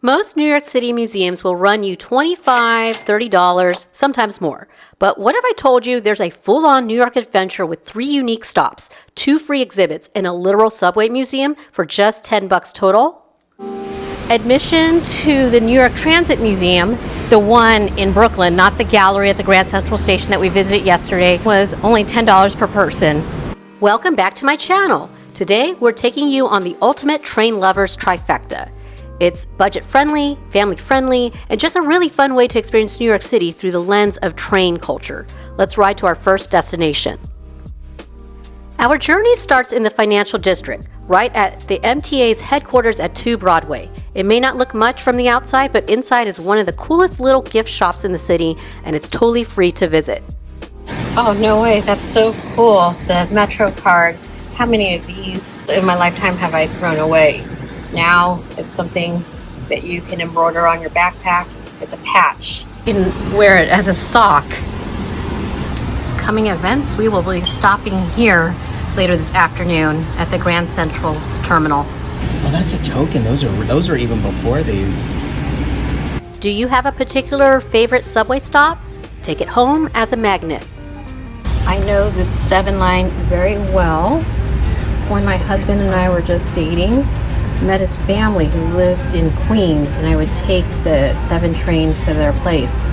Most New York City museums will run you $25, $30, sometimes more. But what if I told you there's a full-on New York adventure with 3 unique stops, 2 free exhibits, and a literal subway museum for just $10 total? Admission to the New York Transit Museum, the one in Brooklyn, not the gallery at the Grand Central Station that we visited yesterday, was only $10 per person. Welcome back to my channel. Today we're taking you on the ultimate train lovers trifecta. It's budget-friendly, family-friendly, and just a really fun way to experience New York City through the lens of train culture. Let's ride to our first destination. Our journey starts in the financial district, right at the MTA's headquarters at 2 Broadway. It may not look much from the outside, but inside is one of the coolest little gift shops in the city, and it's totally free to visit. Oh, no way. That's so cool. The Metro card. How many of these in my lifetime have I thrown away? Now it's something that you can embroider on your backpack. It's a patch. You can wear it as a sock. Coming events, we will be stopping here later this afternoon at the Grand Central's terminal. Oh, that's a token. Those are even before these. Do you have a particular favorite subway stop? Take it home as a magnet. I know this 7 line very well. When my husband and I were just dating, met his family who lived in Queens, and I would take the 7 train to their place.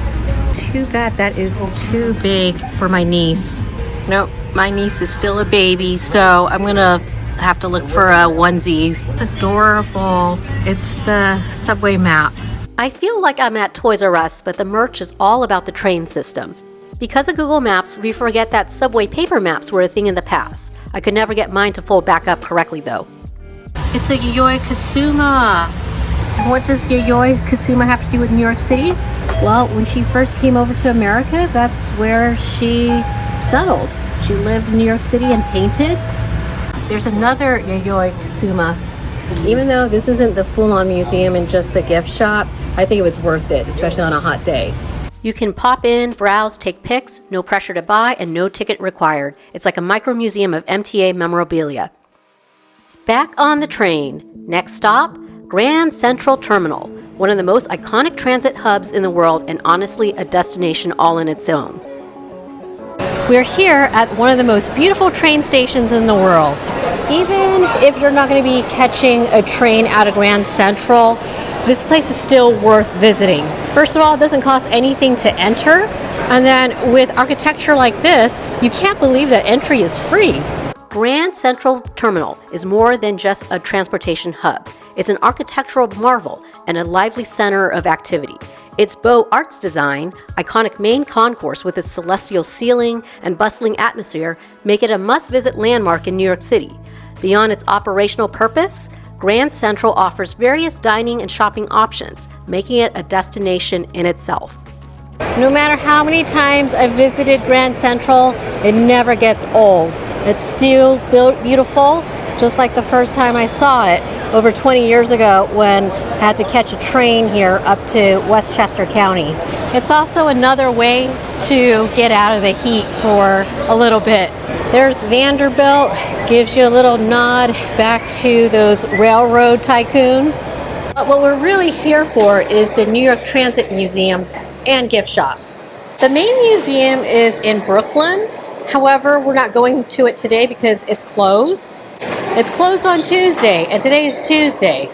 Too bad that is too big for my niece. Nope, my niece is still a baby, so I'm gonna have to look for a onesie. It's adorable. It's the subway map. I feel like I'm at Toys R Us, but the merch is all about the train system. Because of Google Maps, we forget that subway paper maps were a thing in the past. I could never get mine to fold back up correctly though. It's a Yayoi Kusuma. What does Yayoi Kusuma have to do with New York City? Well, when she first came over to America, that's where she settled. She lived in New York City and painted. There's another Yayoi Kusuma. Even though this isn't the full-on museum and just a gift shop, I think it was worth it, especially on a hot day. You can pop in, browse, take pics, no pressure to buy, and no ticket required. It's like a micro-museum of MTA memorabilia. Back on the train. Next stop, Grand Central Terminal, one of the most iconic transit hubs in the world and honestly a destination all in its own. We're here at one of the most beautiful train stations in the world. Even if you're not going to be catching a train out of Grand Central, this place is still worth visiting. First of all, it doesn't cost anything to enter. And then with architecture like this, you can't believe that entry is free. Grand Central Terminal is more than just a transportation hub. It's an architectural marvel and a lively center of activity. Its Beaux Arts design, iconic main concourse with its celestial ceiling and bustling atmosphere make it a must-visit landmark in New York City. Beyond its operational purpose, Grand Central offers various dining and shopping options, making it a destination in itself. No matter how many times I've visited Grand Central, it never gets old. It's still beautiful, just like the first time I saw it over 20 years ago when I had to catch a train here up to Westchester County. It's also another way to get out of the heat for a little bit. There's Vanderbilt, gives you a little nod back to those railroad tycoons. But what we're really here for is the New York Transit Museum and gift shop. The main museum is in Brooklyn. However, we're not going to it today because it's closed. It's closed on Tuesday, and today is Tuesday.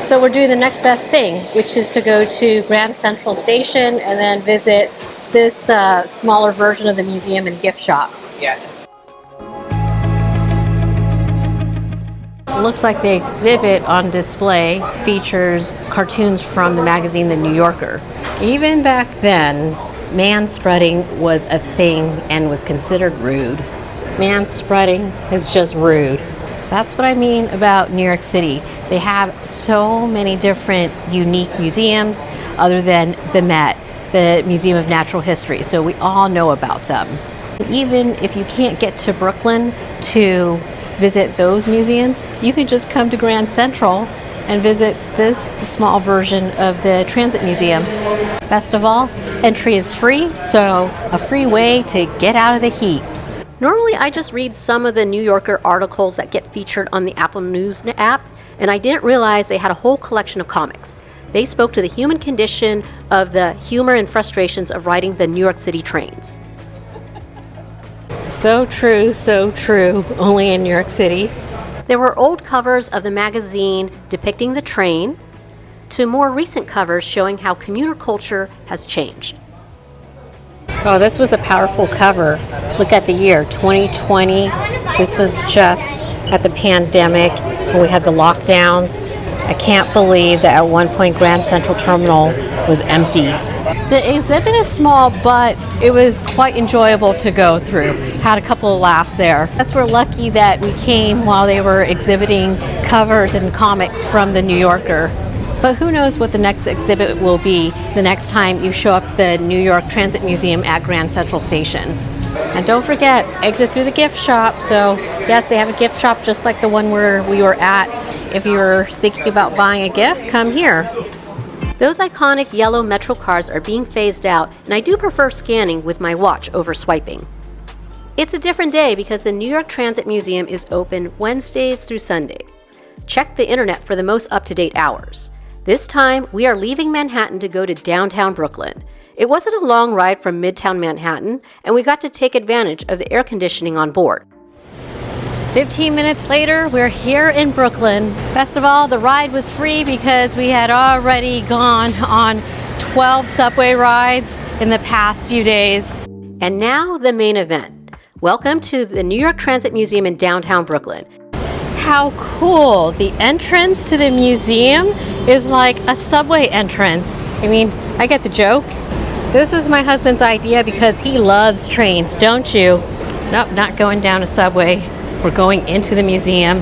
So we're doing the next best thing, which is to go to Grand Central Station and then visit this smaller version of the museum and gift shop. Yeah. Looks like the exhibit on display features cartoons from the magazine The New Yorker. Even back then, manspreading was a thing and was considered rude. Manspreading is just rude. That's what I mean about New York City. They have so many different unique museums other than the Met, the Museum of Natural History, so we all know about them. Even if you can't get to Brooklyn to visit those museums, you can just come to Grand Central and visit this small version of the Transit Museum. Best of all, entry is free, so a free way to get out of the heat. Normally, I just read some of the New Yorker articles that get featured on the Apple News app, and I didn't realize they had a whole collection of comics. They spoke to the human condition of the humor and frustrations of riding the New York City trains. So true, only in New York City. There were old covers of the magazine depicting the train to more recent covers showing how commuter culture has changed. Oh, this was a powerful cover. Look at the year, 2020. This was just at the pandemic when we had the lockdowns. I can't believe that at one point Grand Central Terminal was empty. The exhibit is small, but it was quite enjoyable to go through. Had a couple of laughs there. Guess we're lucky that we came while they were exhibiting covers and comics from the New Yorker. But who knows what the next exhibit will be the next time you show up to the New York Transit Museum at Grand Central Station. And don't forget, exit through the gift shop. So yes, they have a gift shop just like the one where we were at. If you're thinking about buying a gift, come here. Those iconic yellow Metro cards are being phased out, and I do prefer scanning with my watch over swiping. It's a different day because the New York Transit Museum is open Wednesdays through Sundays. Check the internet for the most up-to-date hours. This time, we are leaving Manhattan to go to downtown Brooklyn. It wasn't a long ride from Midtown Manhattan, and we got to take advantage of the air conditioning on board. 15 minutes later, we're here in Brooklyn. Best of all, the ride was free because we had already gone on 12 subway rides in the past few days. And now the main event. Welcome to the New York Transit Museum in downtown Brooklyn. How cool! The entrance to the museum is like a subway entrance. I mean, I get the joke. This was my husband's idea because he loves trains, don't you? Nope, not going down a subway. We're going into the museum.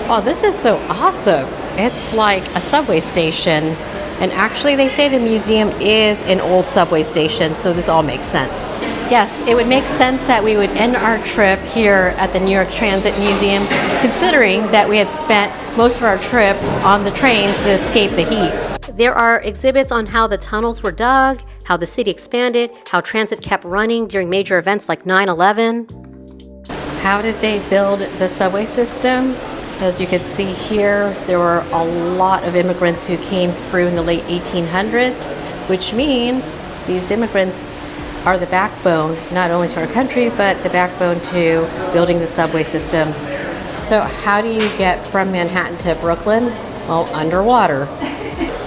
Oh, this is so awesome. It's like a subway station. And actually, they say the museum is an old subway station, so this all makes sense. Yes, it would make sense that we would end our trip here at the New York Transit Museum, considering that we had spent most of our trip on the trains to escape the heat. There are exhibits on how the tunnels were dug, how the city expanded, how transit kept running during major events like 9/11. How did they build the subway system? As you can see here, there were a lot of immigrants who came through in the late 1800s, which means these immigrants are the backbone, not only to our country, but the backbone to building the subway system. So how do you get from Manhattan to Brooklyn? Well, underwater.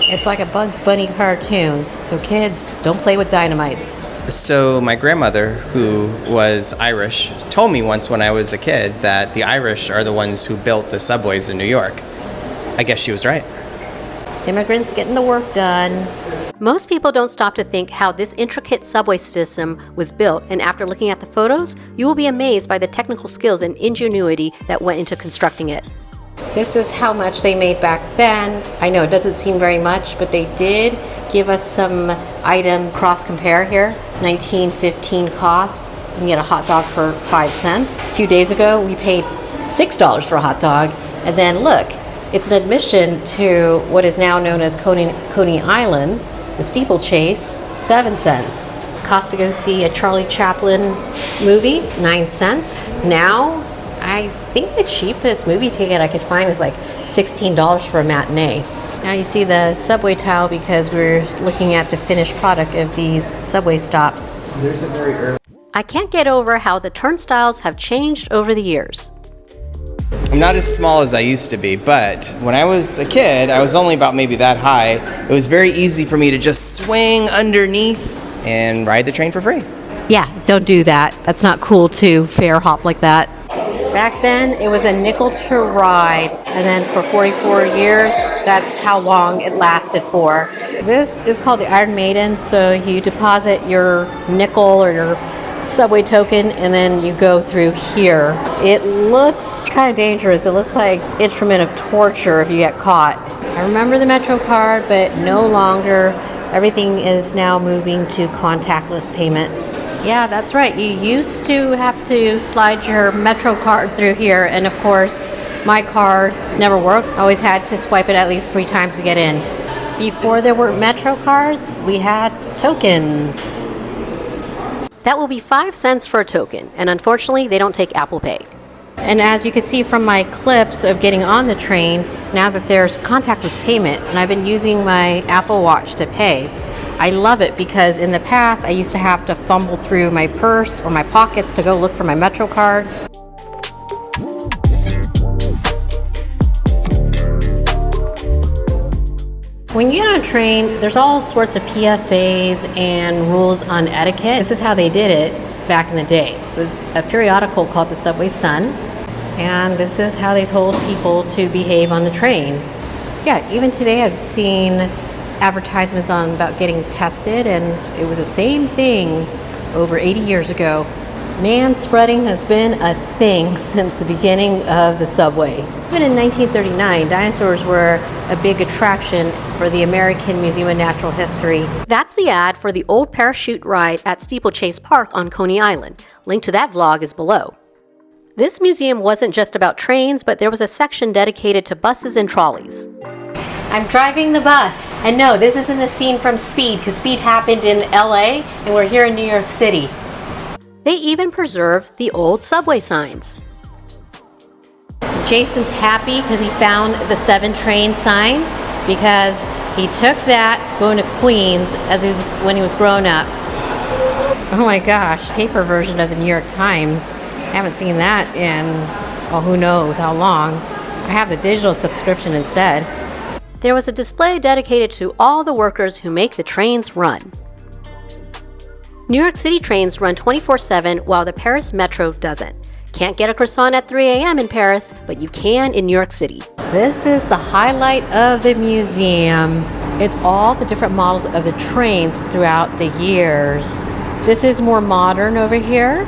It's like a Bugs Bunny cartoon. So kids, don't play with dynamites. So my grandmother, who was Irish, told me once when I was a kid that the Irish are the ones who built the subways in New York. I guess she was right. Immigrants getting the work done. Most people don't stop to think how this intricate subway system was built, and after looking at the photos, you will be amazed by the technical skills and ingenuity that went into constructing it. This is how much they made back then. I know it doesn't seem very much, but they did give us some items cross-compare here. 1915 costs. You can get a hot dog for 5 cents. A few days ago, we paid $6 for a hot dog. And then look, it's an admission to what is now known as Coney Island, the steeplechase, 7 cents. Cost to go see a Charlie Chaplin movie, 9 cents. Now, I think the cheapest movie ticket I could find is like $16 for a matinee. Now you see the subway tile because we're looking at the finished product of these subway stops. There's a very early... I can't get over how the turnstiles have changed over the years. I'm not as small as I used to be, but when I was a kid, I was only about maybe that high. It was very easy for me to just swing underneath and ride the train for free. Yeah, don't do that. That's not cool to fare hop like that. Back then, it was a nickel to ride, and then for 44 years, that's how long it lasted for. This is called the Iron Maiden, so you deposit your nickel or your subway token, and then you go through here. It looks kind of dangerous. It looks like instrument of torture if you get caught. I remember the Metro card, but no longer. Everything is now moving to contactless payment. Yeah, that's right. You used to have to slide your Metro card through here, and of course, my card never worked. I always had to swipe it at least 3 times to get in. Before there were Metro cards, we had tokens. That will be 5 cents for a token, and unfortunately, they don't take Apple Pay. And as you can see from my clips of getting on the train, now that there's contactless payment, and I've been using my Apple Watch to pay, I love it because in the past I used to have to fumble through my purse or my pockets to go look for my Metro card. When you get on a train, there's all sorts of PSAs and rules on etiquette. This is how they did it back in the day. It was a periodical called the Subway Sun, and this is how they told people to behave on the train. Yeah, even today I've seen advertisements on about getting tested, and it was the same thing over 80 years ago. Man spreading has been a thing since the beginning of the subway. Even in 1939, dinosaurs were a big attraction for the American Museum of Natural History. That's the ad for the old parachute ride at Steeplechase Park on Coney Island. Link to that vlog is below. This museum wasn't just about trains, but there was a section dedicated to buses and trolleys. I'm driving the bus. And no, this isn't a scene from Speed, because Speed happened in LA, and we're here in New York City. They even preserved the old subway signs. Jason's happy because he found the 7 train sign, because he took that going to Queens when he was growing up. Oh my gosh, paper version of the New York Times. I haven't seen that in, well, who knows how long. I have the digital subscription instead. There was a display dedicated to all the workers who make the trains run. New York City trains run 24/7 while the Paris Metro doesn't. Can't get a croissant at 3 a.m. in Paris, but you can in New York City. This is the highlight of the museum. It's all the different models of the trains throughout the years. This is more modern over here.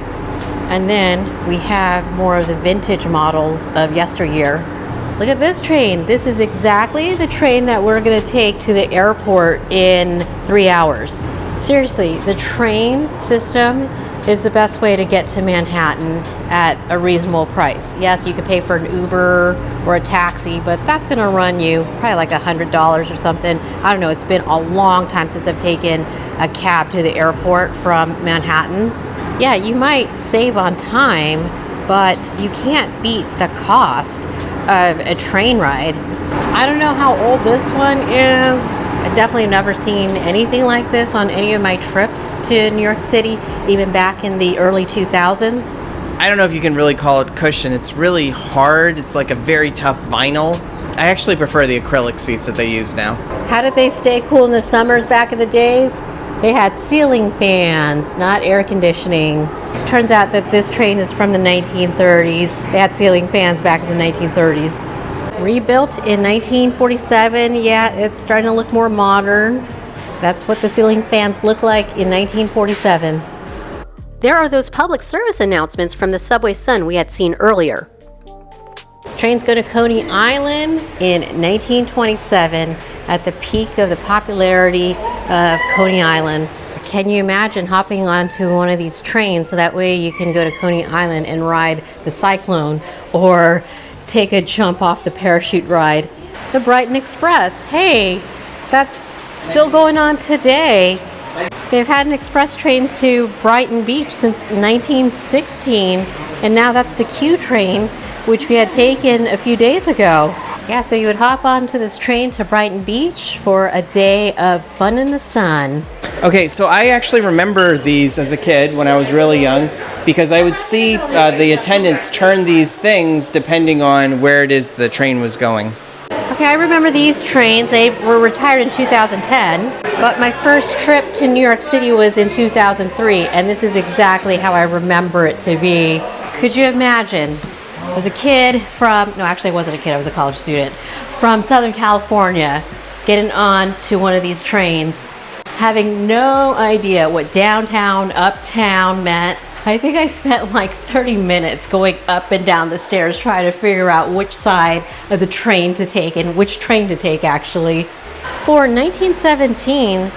And then we have more of the vintage models of yesteryear. Look at this train. This is exactly the train that we're going to take to the airport in 3 hours. Seriously, the train system is the best way to get to Manhattan at a reasonable price. Yes, you can pay for an Uber or a taxi, but that's going to run you probably like $100 or something. I don't know. It's been a long time since I've taken a cab to the airport from Manhattan. Yeah, you might save on time, but you can't beat the cost of a train ride. I don't know how old this one is. I definitely have never seen anything like this on any of my trips to New York City, even back in the early 2000s. I don't know if you can really call it cushion. It's really hard. It's like a very tough vinyl. I actually prefer the acrylic seats that they use now. How did they stay cool in the summers back in the days? They had ceiling fans, not air conditioning. It turns out that this train is from the 1930s. They had ceiling fans back in the 1930s. Rebuilt in 1947, yeah, it's starting to look more modern. That's what the ceiling fans look like in 1947. There are those public service announcements from the Subway Sun we had seen earlier. This train's going to Coney Island in 1927 at the peak of the popularity of Coney Island. Can you imagine hopping onto one of these trains so that way you can go to Coney Island and ride the Cyclone or take a jump off the parachute ride? The Brighton Express. Hey, that's still going on today. They've had an express train to Brighton Beach since 1916, and now that's the Q train, which we had taken a few days ago. Yeah, so you would hop onto this train to Brighton Beach for a day of fun in the sun. Okay, so I actually remember these as a kid when I was really young, because I would see the attendants turn these things depending on where it is the train was going. Okay, I remember these trains. They were retired in 2010, but my first trip to New York City was in 2003, and this is exactly how I remember it to be. Could you imagine? I was a kid from, no, actually I wasn't a kid, I was a college student, from Southern California, getting on to one of these trains, having no idea what downtown, uptown meant. I think I spent like 30 minutes going up and down the stairs trying to figure out which side of the train to take and which train to take actually. For 1917,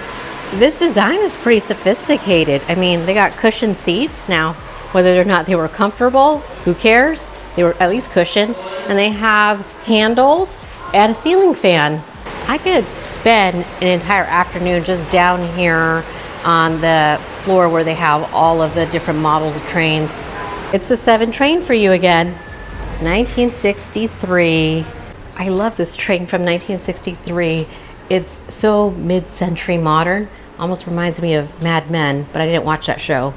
this design is pretty sophisticated. I mean, they got cushioned seats. Now, whether or not they were comfortable, who cares? They were at least cushioned, and they have handles and a ceiling fan. I could spend an entire afternoon just down here on the floor where they have all of the different models of trains. It's the 7 train for you again. 1963. I love this train from 1963. It's so mid-century modern. Almost reminds me of Mad Men, but I didn't watch that show.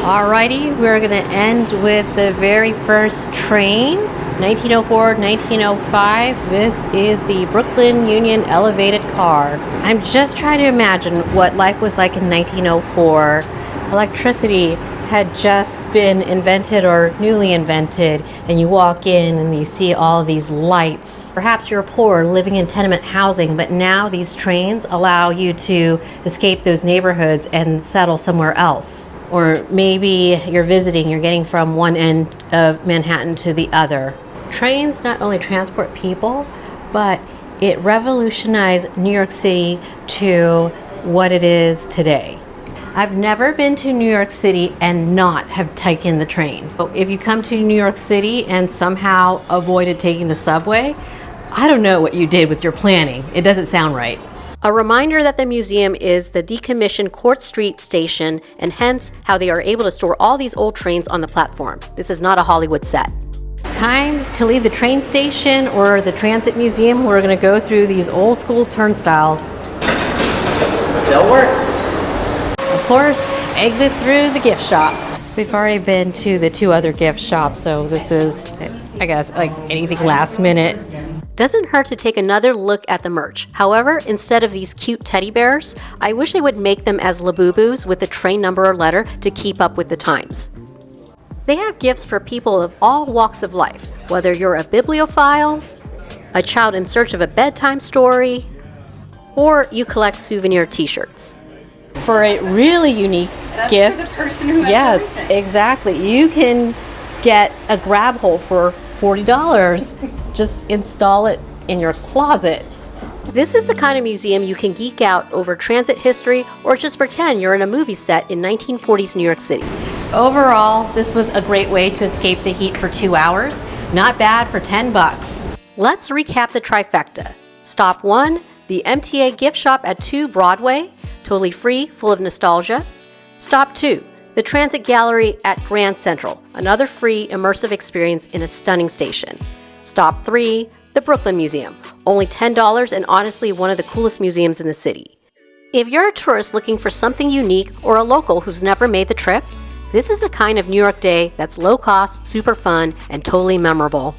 Alrighty, we're gonna end with the very first train, 1904, 1905. This is the Brooklyn Union Elevated Car. I'm just trying to imagine what life was like in 1904. Electricity had just been invented or newly invented, and you walk in and you see all of these lights. Perhaps you're poor living in tenement housing, but now these trains allow you to escape those neighborhoods and settle somewhere else. Or maybe you're visiting, you're getting from one end of Manhattan to the other. Trains not only transport people, but it revolutionized New York City to what it is today. I've never been to New York City and not have taken the train. So if you come to New York City and somehow avoided taking the subway, I don't know what you did with your planning. It doesn't sound right. A reminder that the museum is the decommissioned Court Street station, and hence how they are able to store all these old trains on the platform. This is not a Hollywood set. Time to leave the train station or the Transit Museum. We're gonna go through these old school turnstiles. Still works. Of course, exit through the gift shop. We've already been to the two other gift shops, so this is, I guess, like anything last minute. Doesn't hurt to take another look at the merch. However, instead of these cute teddy bears, I wish they would make them as Labubus with the train number or letter to keep up with the times. They have gifts for people of all walks of life, whether you're a bibliophile, a child in search of a bedtime story, or you collect souvenir t-shirts. For a really unique gift, for the person who has yes, everything. exactly. You can get a grab hold for $40. Just install it in your closet. This is the kind of museum you can geek out over transit history or just pretend you're in a movie set in 1940s New York City. Overall, this was a great way to escape the heat for 2 hours. Not bad for $10. Let's recap the trifecta. Stop 1, the MTA gift shop at 2 Broadway, totally free, full of nostalgia. Stop 2, the Transit Gallery at Grand Central, another free, immersive experience in a stunning station. Stop 3, the Brooklyn Museum, only $10 and honestly one of the coolest museums in the city. If you're a tourist looking for something unique or a local who's never made the trip, this is the kind of New York day that's low cost, super fun, and totally memorable.